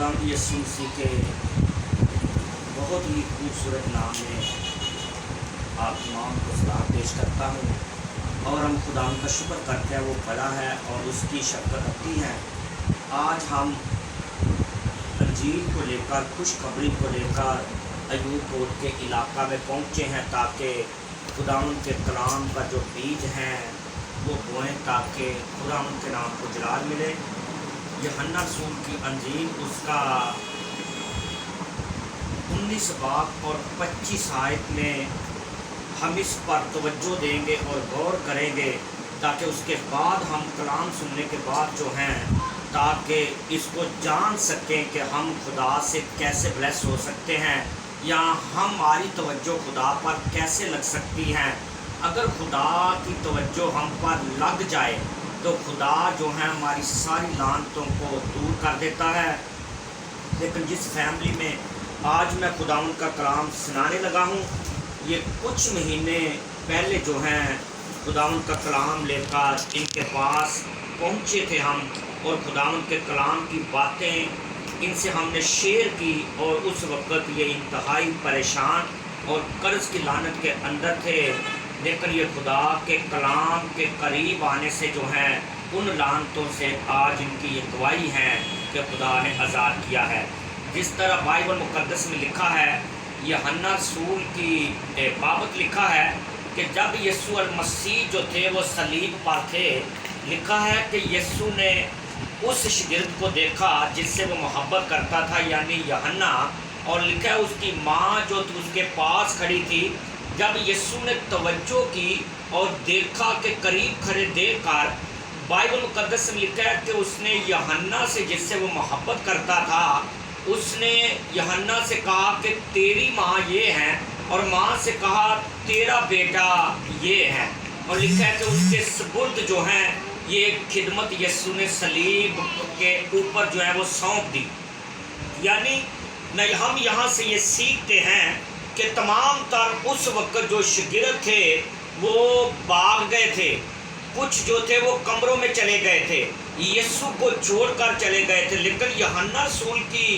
खुदावंद यीशु मसीह के बहुत ही खूबसूरत नाम में आप तमाम को सलाम पेश करता हूँ। और हम खुदावंद का शुक्र करते हैं, वो बड़ा है और उसकी शफ़क़त अति है। आज हम अंजील को लेकर, खुशखबरी को लेकर अयूब कोट के इलाका में पहुँचे हैं ताकि खुदावंद के कलाम का जो बीज हैं वो बोएं, ताकि खुदावंद के नाम को जलाल मिले। यूहन्ना रसूल की अंजील उसका 19 बाब और 25 आयत में हम इस पर तवज्जो देंगे और गौर करेंगे, ताकि उसके बाद हम कलाम सुनने के बाद जो हैं ताकि इसको जान सकें कि हम खुदा से कैसे ब्लेस हो सकते हैं, या हमारी तवज्जो खुदा पर कैसे लग सकती है। अगर खुदा की तवज्जो हम पर लग जाए तो खुदा जो है हमारी सारी लानतों को दूर कर देता है। लेकिन जिस फैमिली में आज मैं खुदावंद का कलाम सुनाने लगा हूँ, ये कुछ महीने पहले जो हैं खुदावंद का कलाम लेकर इनके पास पहुँचे थे हम, और खुदावंद के कलाम की बातें इनसे हमने शेयर की। और उस वक़्त ये इंतहाई परेशान और कर्ज़ की लानत के अंदर थे। लेकिन ये खुदा के कलाम के करीब आने से जो है उन लानतों से आज इनकी ये गवाही है कि खुदा ने आज़ाद किया है। जिस तरह बाइबल मुक़द्दस में लिखा है, यूहन्ना रसूल की बाबत लिखा है कि जब यीशु मसीह जो थे वो सलीब पर थे, लिखा है कि यीशु ने उस शागिर्द को देखा जिससे वो मोहब्बत करता था, यानी यूहन्ना, और लिखा है उसकी माँ जो उसके पास खड़ी थी। जब यीशु ने तवज्जो की और देखा कि करीब खड़े देखकर, बाइबल मुक़द्दस में लिखा है कि उसने यूहन्ना से जिससे वो मोहब्बत करता था, उसने यूहन्ना से कहा कि तेरी माँ ये है, और माँ से कहा तेरा बेटा ये है। और लिखा है कि उसके सुपुर्द जो हैं ये खिदमत यीशु ने सलीब के ऊपर जो है वो सौंप दी। यानी हम यहाँ से ये सीखते हैं कि तमाम तर उस वक्त जो शागिर्द थे वो भाग गए थे, कुछ जो थे वो कमरों में चले गए थे, यीशु को छोड़कर चले गए थे। लेकिन यूहन्ना रसूल की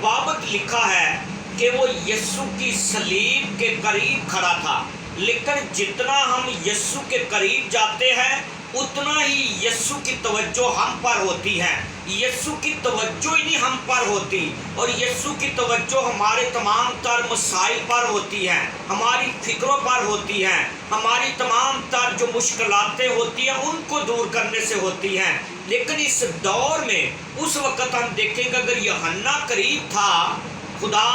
बाबत लिखा है कि वो यीशु की सलीब के करीब खड़ा था। लेकिन जितना हम यीशु के करीब जाते हैं उतना ही यीशु की तवज्जो हम पर होती है। यीशु की तवज्जो ही नहीं हम पर होती, और यीशु की तवज्जो हमारे तमाम तर मसाइल पर होती है, हमारी फिक्रों पर होती है, हमारी तमाम तर जो मुश्किलातें होती हैं उनको दूर करने से होती हैं। लेकिन इस दौर में उस वक़्त हम देखेंगे, अगर यूहन्ना करीब था, खुदा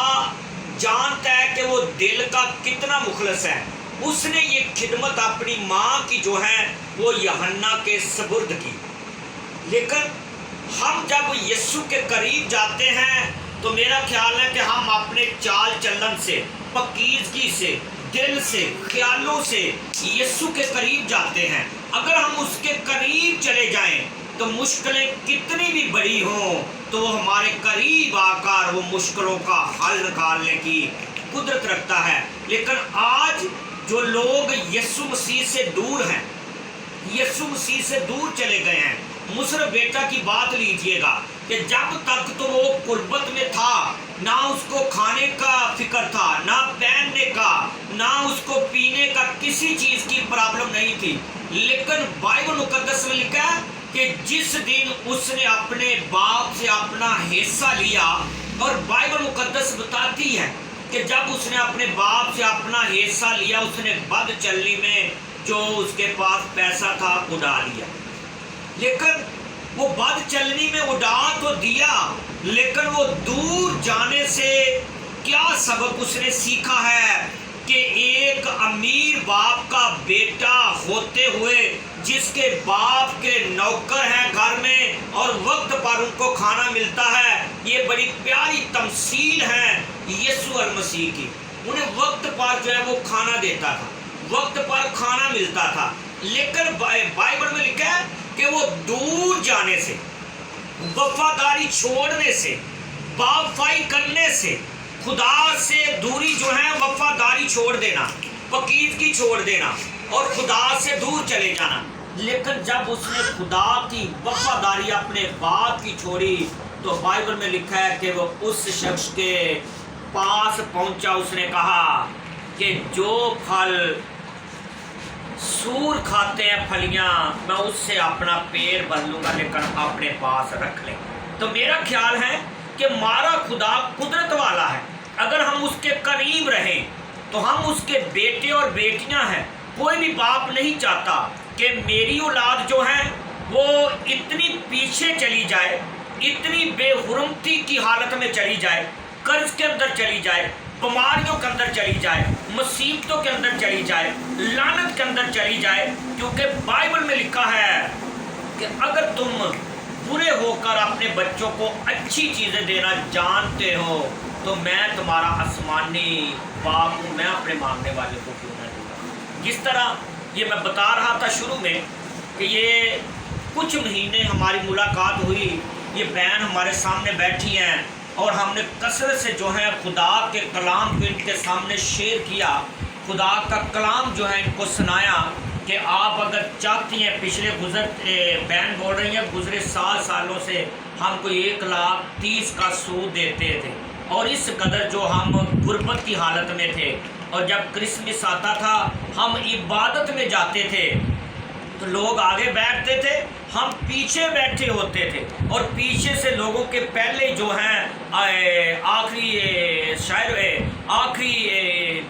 जानता है कि वो दिल का कितना मुखलस है। उसने ये खिदमत अपनी माँ की जो है वो यूहन्ना के सुपुर्द की। लेकिन हम जब यीशु के करीब जाते हैं तो मेरा ख्याल है कि हम अपने चाल चलन से, पाकीज़गी से, दिल से, ख्यालों से यीशु के करीब जाते हैं। अगर हम उसके करीब चले जाएं तो मुश्किलें कितनी भी बड़ी हों तो वो हमारे करीब आकर वो मुश्किलों का हल निकालने की कुदरत रखता है। लेकिन आज जो लोग यीशु मसीह से दूर हैं, यीशु मसीह से दूर चले गए हैं। मुसरफ बेटा की बात लीजिएगा कि जब तक तो वो कुर्बत में था, ना उसको खाने का फिक्र था, ना पहनने का, ना उसको पीने का, किसी चीज़ की प्रॉब्लम नहीं थी। लेकिन बाइबल मुक़द्दस में लिखा है कि जिस दिन उसने अपने बाप से अपना हिस्सा लिया, और बाइबल मुक़द्दस बताती है कि जब उसने अपने बाप से अपना हिस्सा लिया, उसने बद चलनी में जो उसके पास पैसा था उड़ा लिया। लेकिन वो बद चलनी में उड़ा तो दिया, लेकिन वो दूर जाने से क्या सबक उसने सीखा है कि एक अमीर बाप का बेटा होते हुए, जिसके बाप के नौकर हैं घर में और वक्त पर उनको खाना मिलता है, ये बड़ी प्यारी तमसील है यीशु मसीह की। उन्हें वक्त पर जो है वो खाना देता था, वक्त पर खाना मिलता था। लेकिन बाइबल में लिखा है कि वो दूर जाने से, वफादारी छोड़ने से, बावफाई करने से, खुदा से दूरी जो है वफादारी छोड़ देना, पाकीज़गी छोड़ देना और खुदा से दूर चले जाना। लेकिन जब उसने खुदा की वफादारी अपने बाप की छोड़ी, तो बाइबल में लिखा है कि वो उस शख्स के पास पहुंचा, उसने कहा कि जो फल सूर खाते हैं फलियां, मैं उससे अपना पेट भर लूंगा, लेकिन अपने पास रख ले। तो मेरा ख्याल है कि हमारा खुदा कुदरत वाला है। अगर हम उसके करीब रहें तो हम उसके बेटे और बेटियां हैं। कोई भी बाप नहीं चाहता कि मेरी औलाद जो है वो इतनी पीछे चली जाए, इतनी बेहुरमती की हालत में चली जाए, कर्ज के अंदर चली जाए, बीमारियों के अंदर चली जाए, मुसीबतों के अंदर चली जाए, लानत के अंदर चली जाए। क्योंकि बाइबल में लिखा है कि अगर तुम बुरे होकर अपने बच्चों को अच्छी चीज़ें देना जानते हो तो मैं तुम्हारा आसमानी बाप हूँ, मैं अपने मांगने वाले को क्यों न दूँगा। जिस तरह ये मैं बता रहा था शुरू में कि ये कुछ महीने हमारी मुलाकात हुई, ये बहन हमारे सामने बैठी हैं और हमने कसरत से जो है खुदा के कलाम को इनके सामने शेयर किया, खुदा का कलाम जो है इनको सुनाया कि आप अगर चाहती हैं, पिछले बहन बोल रही हैं गुजरे सालों से हमको 1,30,000 का सूद देते थे और इस कदर जो हम गुर्बत की हालत में थे, और जब क्रिसमस आता था हम इबादत में जाते थे तो लोग आगे बैठते थे, हम पीछे बैठे होते थे और पीछे से लोगों के पहले जो हैं आखिरी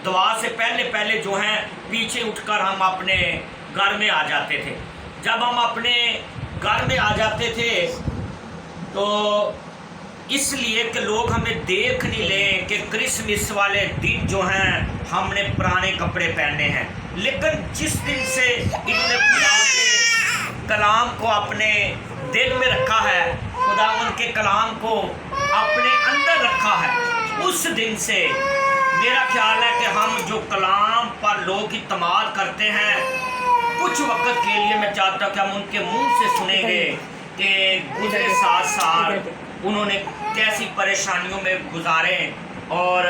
दुआ से पहले जो हैं पीछे उठकर हम अपने घर में आ जाते थे। जब हम अपने घर में आ जाते थे तो इसलिए कि लोग हमें देख नहीं लें कि क्रिसमस वाले दिन जो हैं हमने पुराने कपड़े पहने हैं। लेकिन जिस दिन से इन्होंने खुदा के कलाम को अपने दिल में रखा है, खुदावंद के कलाम को अपने अंदर रखा है, उस दिन से मेरा ख्याल है कि हम जो कलाम पर लोग इत्मीनान करते हैं, कुछ वक्त के लिए मैं चाहता हूँ कि हम उनके मुंह से सुनेंगे कि गुजरे 7 साल उन्होंने कैसी परेशानियों में गुजारे और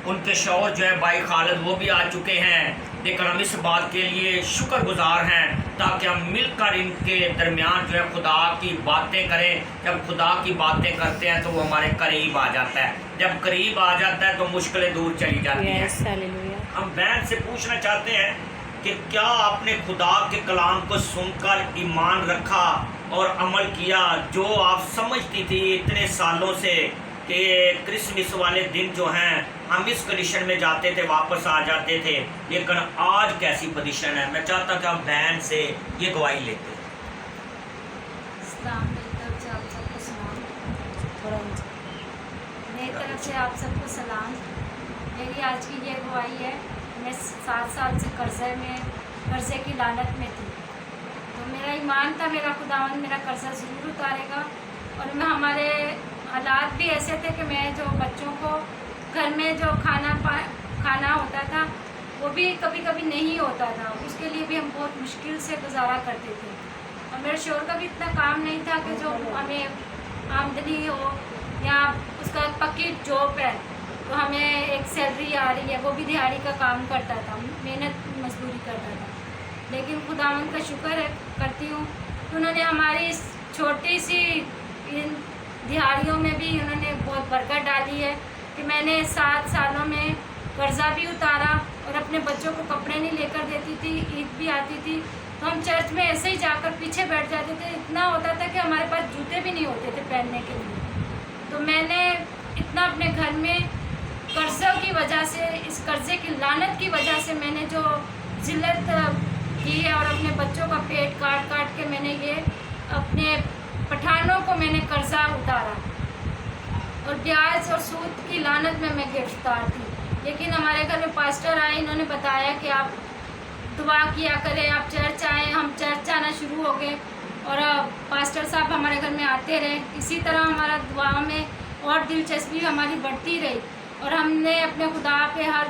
उनके शौहर जो है भाई खालिद वो भी आ चुके हैं। लेकिन हम इस बात के लिए शुक्रगुजार हैं ताकि हम मिलकर इनके दरमियान जो है खुदा की बातें करें। जब खुदा की बातें करते हैं तो वो हमारे करीब आ जाता है, जब करीब आ जाता है तो मुश्किलें दूर चली जाती हैं। हम बहन से पूछना चाहते हैं कि क्या आपने खुदा के कलाम को सुनकर ईमान रखा और अमल किया, जो आप समझती थी इतने सालों से कि क्रिसमस वाले दिन जो हैं हम इस कंडीशन में जाते थे, वापस आ जाते थे, लेकिन आज कैसी पोजीशन है? मैं चाहता कि आप बहन से ये गवाही लेते। मेरी तरफ से आप सबको सलाम। मेरी आज की ये गवाही है, मैं 7 साल से कर्जे की लानत में थी, तो मेरा ईमान था मेरा खुदावंद मेरा कर्जा ज़रूर उतारेगा। और मैं हमारे हालात भी ऐसे थे कि मैं जो बच्चों को घर में जो खाना होता था वो भी कभी कभी नहीं होता था, उसके लिए भी हम बहुत मुश्किल से गुजारा करते थे। और मेरे शोहर का भी इतना काम नहीं था कि जो हमें आमदनी हो या उसका पक्की जॉब है तो हमें एक सैलरी आ रही है, वो भी दिहाड़ी का काम करता था, मेहनत मजदूरी करता था। लेकिन खुदावंद का शुक्र है करती हूँ कि उन्होंने हमारी इस छोटी सी इन दिहाड़ियों में भी उन्होंने बहुत बरकत डाली है कि मैंने 7 सालों में कर्जा भी उतारा और अपने बच्चों को कपड़े नहीं लेकर देती थी। ईद भी आती थी तो हम चर्च में ऐसे ही जाकर पीछे बैठ जाते थे, इतना होता था कि हमारे पास जूते भी नहीं होते थे पहनने के लिए। तो मैंने इतना अपने घर में कर्जा की वजह से, इस कर्जे की लानत की वजह से मैंने जो जिल्लत की है और अपने बच्चों का पेट काट काट के मैंने ये अपने पठानों को मैंने कर्जा उतारा और ब्याज और सूद की लानत में मैं गिरफ्तार थी। लेकिन हमारे घर में पास्टर आए, इन्होंने बताया कि आप दुआ किया करें, आप चर्च आए। हम चर्च आना शुरू हो गए और पास्टर साहब हमारे घर में आते रहे। इसी तरह हमारा दुआ में और दिलचस्पी हमारी बढ़ती रही और हमने अपने खुदा पे हर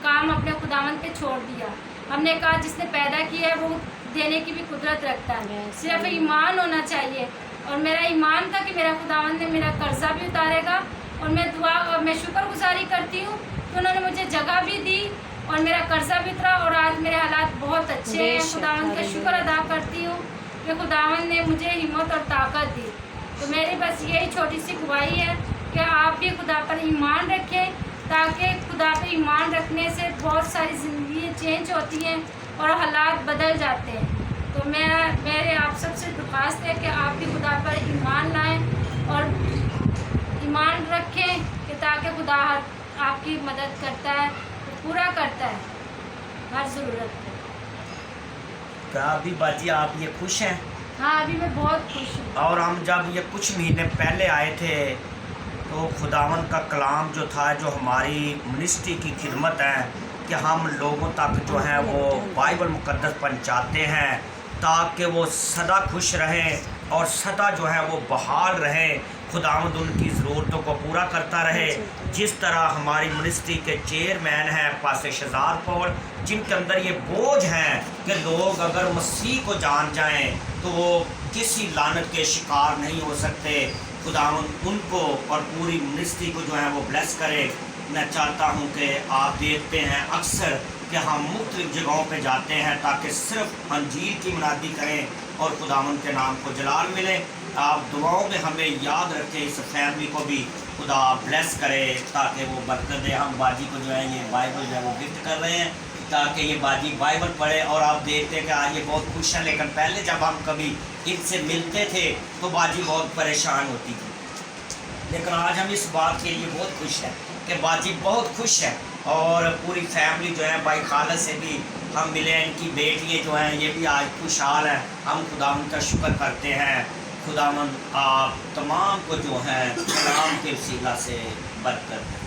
काम अपने खुदावंद पे छोड़ दिया। हमने कहा जिसने पैदा किया है वो देने की भी कुदरत रखता है, सिर्फ ईमान होना चाहिए। और मेरा ईमान था कि मेरा खुदावंद ने मेरा कर्जा भी उतारेगा और मैं शुक्रगुजारी करती हूँ कि उन्होंने मुझे जगह भी दी और मेरा कर्जा भी उतरा और आज मेरे हालात बहुत अच्छे हैं। खुदावंद का शुक्र अदा करती हूँ कि खुदावंद ने मुझे हिम्मत और ताकत दी। तो मेरी बस यही छोटी सी गुहारी है कि आप भी खुदा पर ईमान रखें, ताकि खुदा पर ईमान रखने से बहुत सारी ज़िंदगी चेंज होती हैं और हालात बदल जाते हैं। तो मेरे आप सबसे दरख्वास्त है कि आप भी खुदा पर ईमान लाएं और ईमान रखें कि ताकि खुदा आपकी मदद करता है, पूरा करता है हर ज़रूरत। क्या अभी बाजी आप ये खुश हैं? हाँ, अभी मैं बहुत खुश हूँ। और हम जब ये कुछ महीने पहले आए थे तो खुदावन का कलाम जो था, जो हमारी मिनिस्ट्री की खिदमत है कि हम लोगों तक जो है वो बाइबल मुकद्दस पहुंचाते हैं ताकि वो सदा खुश रहें और सदा जो है वो बहाल रहे, खुदावंद उनकी ज़रूरतों को पूरा करता रहे। जिस तरह हमारी मिनिस्ट्री के चेयरमैन हैं पास्टर शहजाद पॉल, जिनके अंदर ये बोझ हैं कि लोग अगर मसीह को जान जाएं तो वो किसी लानत के शिकार नहीं हो सकते। खुदावंद उनको और पूरी मिनिस्ट्री को जो है वो ब्लेस करे। मैं चाहता हूँ कि आप देखते हैं अक्सर कि हम मुख्तलिफ जगहों पे जाते हैं ताकि सिर्फ अंजील की मुनादी करें और खुदावंद के नाम को जलाल मिले। आप दुआओं में हमें याद रखें, इस फैमिली को भी खुदा ब्लेस करे ताकि वो बरकत दे। हम बाजी को जो है ये बाइबल जो है वो गिफ्ट कर रहे हैं ताकि ये बाजी बाइबल पढ़े। और आप देखते हैं कि आज ये बहुत खुश हैं, लेकिन पहले जब हम कभी इनसे मिलते थे तो बाजी बहुत परेशान होती थी, लेकिन आज हम इस बात के लिए बहुत खुश हैं कि बाजी बहुत खुश है। और पूरी फैमिली जो है भाई खाला से भी हम मिले, इनकी बेटियाँ जो हैं ये भी आज खुशहाल हैं। हम खुदावंद का शुक्र करते हैं। खुदावंद आप तमाम को जो है कलाम के वसीला से बरकत